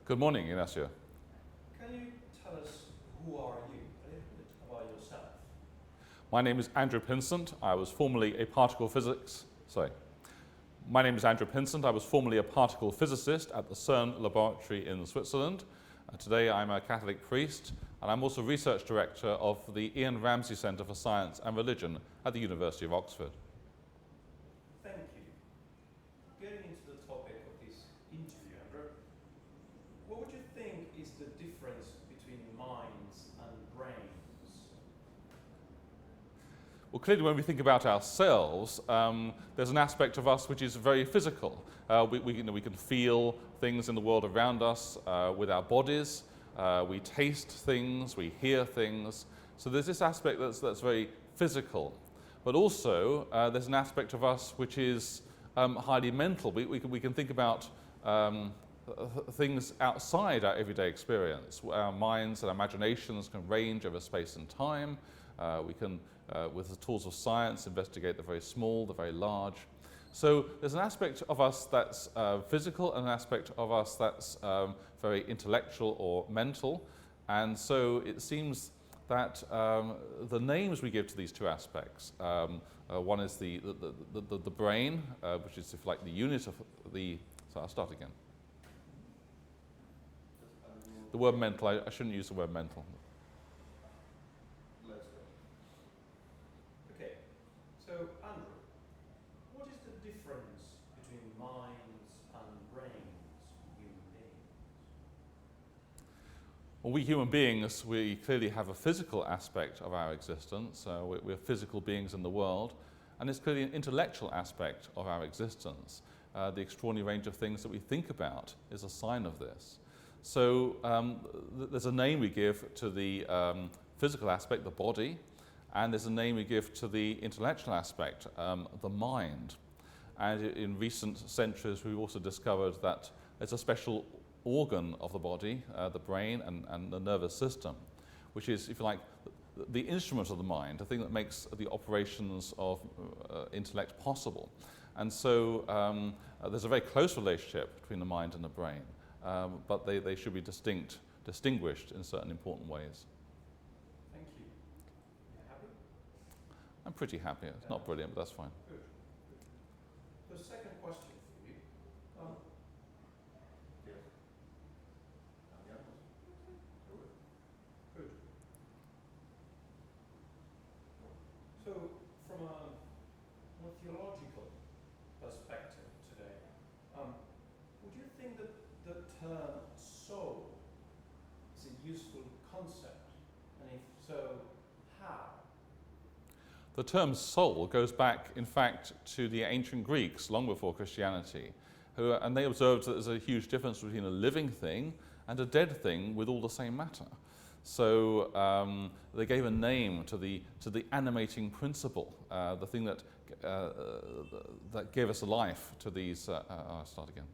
Good morning, Ignacio. Can you tell us who are you, a little bit about yourself? My name is Andrew Pinsent. I was formerly a particle physicist. My name is Andrew Pinsent. I was formerly a particle physicist at the CERN laboratory in Switzerland. Today I'm a Catholic priest, and I'm also research director of the Ian Ramsay Centre for Science and Religion at the University of Oxford. Thank you. Getting into the topic of this interview, Andrew, what would you think is the difference between minds and brains? Well, clearly when we think about ourselves, there's an aspect of us which is very physical. We can feel things in the world around us with our bodies. We taste things, we hear things. So there's this aspect that's very physical. But also, there's an aspect of us which is highly mental. We can think about things outside our everyday experience. Our minds and imaginations can range over space and time. We can, with the tools of science, investigate the very small, the very large. So there's an aspect of us that's physical and an aspect of us that's very intellectual or mental. And so it seems that the names we give to these two aspects, one is the brain, which is, if like, the unit of the... So I'll start again. The word mental, I shouldn't use the word mental. Let's go. Okay, so Andrew, what is the difference between minds and brains in human beings? Well, we human beings, we clearly have a physical aspect of our existence. We're physical beings in the world, and it's clearly an intellectual aspect of our existence. The extraordinary range of things that we think about is a sign of this. So there's a name we give to the physical aspect, the body, and there's a name we give to the intellectual aspect, the mind. And in recent centuries, we've also discovered that there's a special organ of the body, the brain and the nervous system, which is, if you like, the instrument of the mind, the thing that makes the operations of intellect possible. And so there's a very close relationship between the mind and the brain, but they should be distinguished in certain important ways. Thank you. You happy? I'm pretty happy. It's not brilliant, but that's fine. Good. The second question for you. Good. So, from a more theological perspective today, would you think that the term soul is a useful concept? And if so, how? The term soul goes back, in fact, to the ancient Greeks, long before Christianity, and they observed that there's a huge difference between a living thing and a dead thing with all the same matter. So they gave a name to the animating principle, the thing that gave us life to these. I'll start again.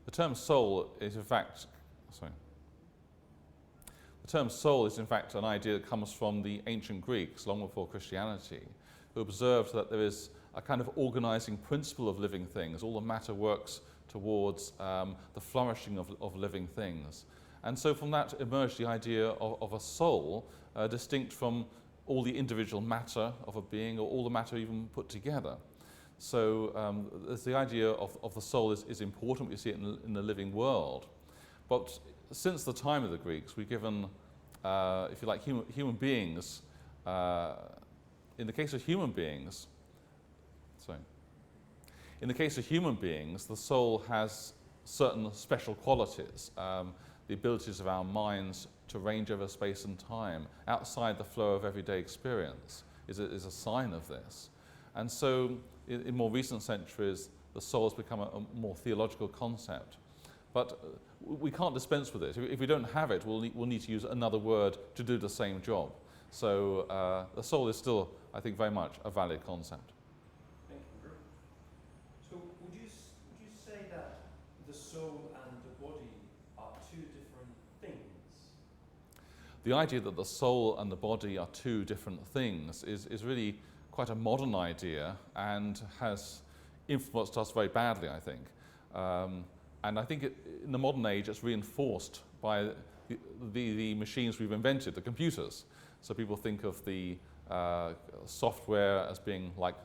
The term soul is, in fact, The term soul is, in fact, an idea that comes from the ancient Greeks, long before Christianity, who observed that there is a kind of organizing principle of living things. All the matter works towards the flourishing of living things. And so from that emerged the idea of a soul, distinct from all the individual matter of a being, or all the matter even put together. So the idea of the soul is important. We see it in the living world. But since the time of the Greeks, we've given, if you like, human beings, in the case of human beings, the soul has certain special qualities, the abilities of our minds to range over space and time, outside the flow of everyday experience, is a sign of this. And so, in more recent centuries, the soul has become a more theological concept. But we can't dispense with it. If we don't have it, we'll need to use another word to do the same job. So the soul is still, I think, very much a valid concept. Thank you. So would you say that the soul and the body are two different things? The idea that the soul and the body are two different things is really quite a modern idea and has influenced us very badly, I think. And I think in the modern age it's reinforced by the machines we've invented, the computers. So people think of the software as being like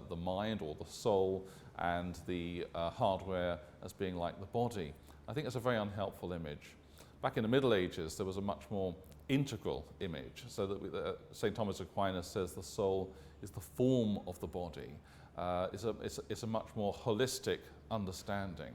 the mind or the soul, and the hardware as being like the body. I think it's a very unhelpful image. Back in the Middle Ages, there was a much more integral image, so that St. Thomas Aquinas says the soul is the form of the body. It's a much more holistic understanding.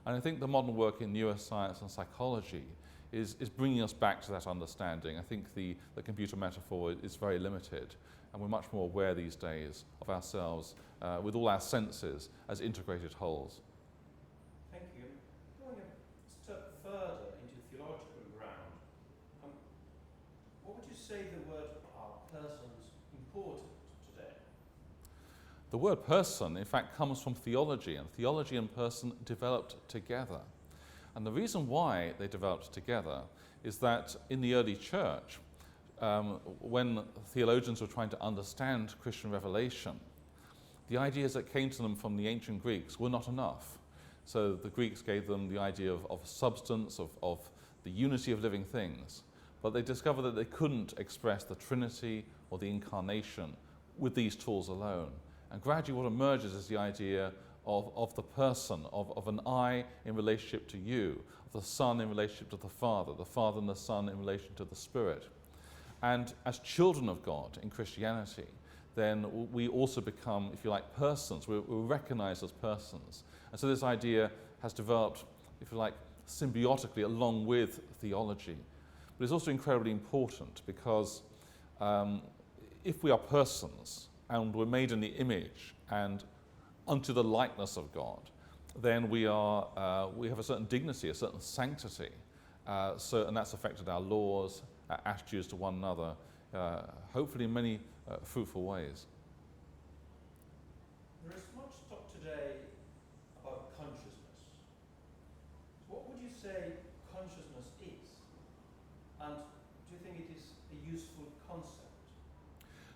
And I think the modern work in neuroscience and psychology is bringing us back to that understanding. I think the computer metaphor is very limited, and we're much more aware these days of ourselves with all our senses as integrated wholes. Thank you. Going a step further into theological ground, what would you say the word person's important today? The word person, in fact, comes from theology, and theology and person developed together. And the reason why they developed together is that in the early church, when theologians were trying to understand Christian revelation, the ideas that came to them from the ancient Greeks were not enough. So the Greeks gave them the idea of substance, of the unity of living things, but they discovered that they couldn't express the Trinity or the Incarnation with these tools alone. And gradually what emerges is the idea of the person, of an I in relationship to you, of the Son in relationship to the Father and the Son in relation to the Spirit. And as children of God in Christianity, then we also become, if you like, persons. We're recognized as persons. And so this idea has developed, if you like, symbiotically along with theology. But it's also incredibly important because if we are persons and we're made in the image and unto the likeness of God, then we have a certain dignity, a certain sanctity. And that's affected our laws, our attitudes to one another, hopefully in many fruitful ways. There is much talk today about consciousness. What would you say consciousness is? And do you think it is a useful concept?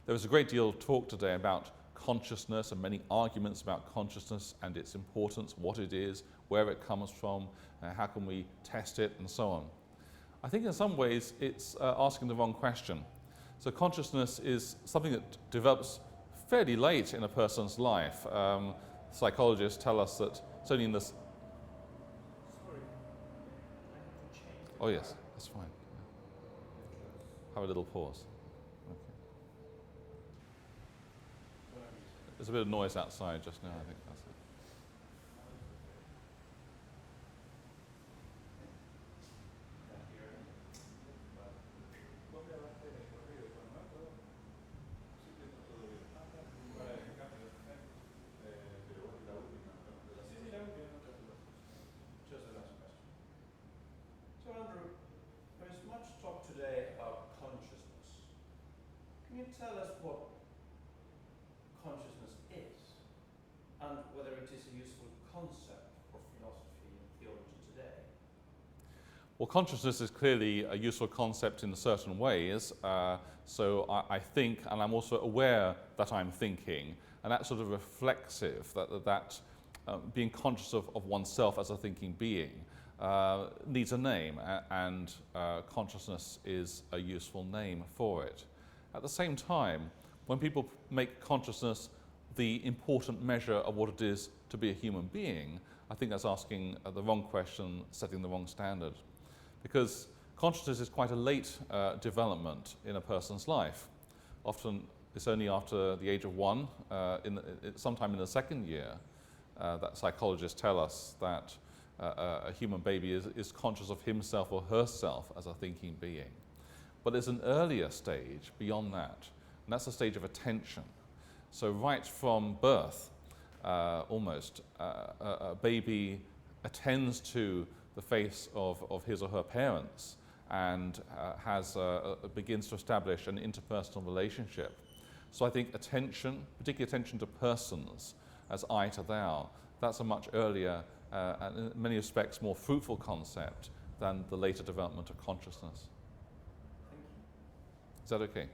There is a great deal of talk today about consciousness and many arguments about consciousness and its importance, what it is, where it comes from, how can we test it, and so on. I think in some ways it's asking the wrong question. So consciousness is something that develops fairly late in a person's life. Psychologists tell us that it's only in this... Sorry, I have to change the Oh yes, that's fine. Have a little pause. Okay. There's a bit of noise outside just now, I think that's it. Just the last question. So Andrew, there is much talk today about consciousness. Can you tell us what consciousness is and whether it is a useful concept for philosophy and theology today? Well, consciousness is clearly a useful concept in certain ways. So I think, and I'm also aware that I'm thinking, and that's sort of reflexive, that being conscious of oneself as a thinking being needs a name, and consciousness is a useful name for it. At the same time, when people make consciousness the important measure of what it is to be a human being, I think that's asking the wrong question, setting the wrong standard. Because consciousness is quite a late development in a person's life. Often it's only after the age of 1, sometime in the second year, that psychologists tell us that a human baby is conscious of himself or herself as a thinking being. But there's an earlier stage beyond that, and that's the stage of attention. So right from birth, almost, a baby attends to the face of his or her parents and begins to establish an interpersonal relationship. So I think attention, particularly attention to persons as I to thou, that's a much earlier and in many respects more fruitful concept than the later development of consciousness. Thank you. Is that okay?